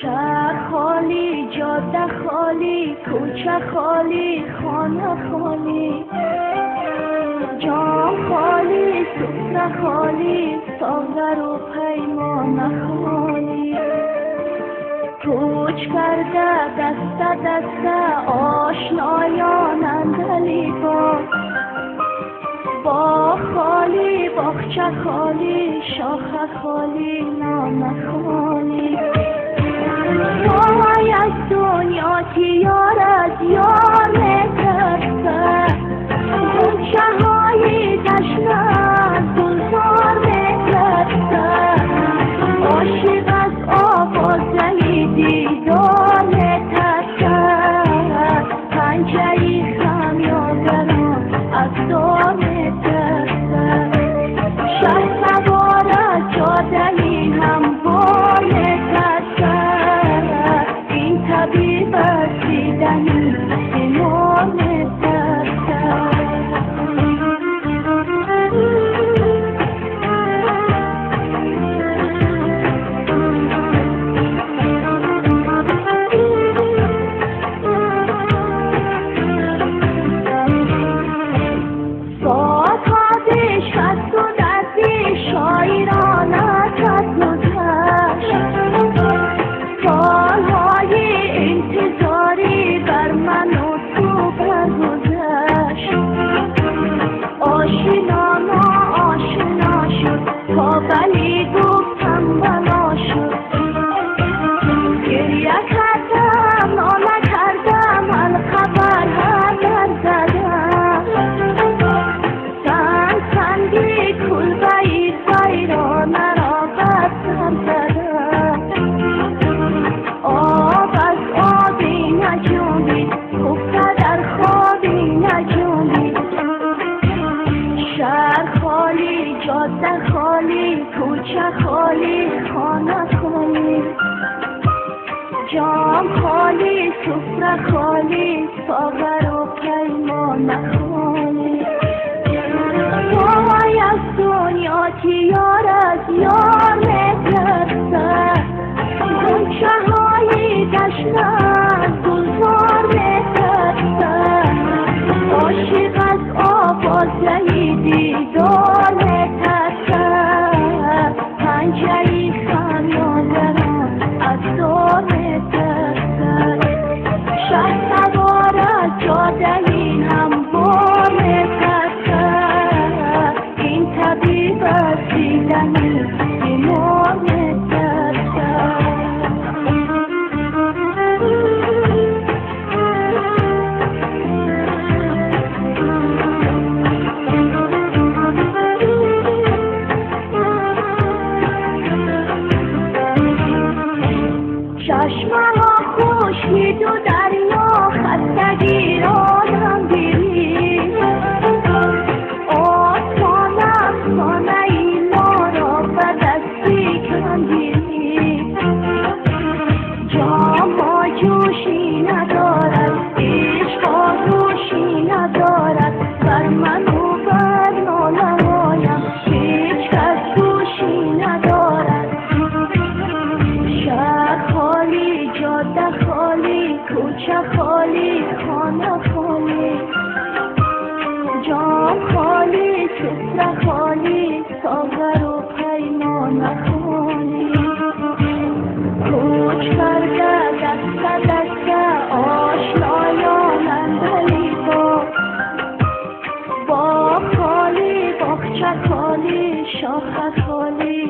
شهر خالی، جاده خالی، کوچه خالی، خانه خالی، جام خالی، سفره خالی، ساغر و پیمان خالی. کوچ کرده دست دست آشنایان اندلی با خالی، باغچه خالی، شاخه خالی، نام خالی. وای از دنیا که یار از یار میترسه، گوشه های تشنه گلزار میترسه، عاشق از آوازه دیدار میترسه، پنجه خمیازران از دار میترسه، شهر سوار جاده هم بار میترسه، این طبیب دیدنی ایمان میترسه. ولی گفتم بلا شد، گریه کردم ناله کردم، الخبر هر زدم، سندی کلبه سیرانه را بستم زدم، آب از آبی نجومید، گفته در خوابی نجومید. شهر خالی، جاده خالی، کوچه خالی، خانه خالی، جام خالی، سفره خالی، ساغر و پیمان خالی. وای از دنیا که یار از یار میترسه، گوشه های تشنه گلزار میترسه، عاشق از آوازه دیدار میترسه، پنجه خمیازران از دار میترسه، شهر سوار جاده هم بار میترسه، این طبیب دیدنی ایمان میترسه. چشمه ها خورشید و دریا خستگی را هم دیری، آسمان افسانه ای ما را به دستی کندیری، جام ها جوشی ندارد، عشق ها روشی ندارد، بر من و بر ناله هایم هیچ کس گوشی ندارد. شهر خالی، جاده خالی، کوچه خالی، خانه خالی، جام خالی، سفره خالی، ساغر و پیمان خالی. کوچ کرده دست دست آشنایان اندلی با خالی، باغچه خالی، شاخه خالی،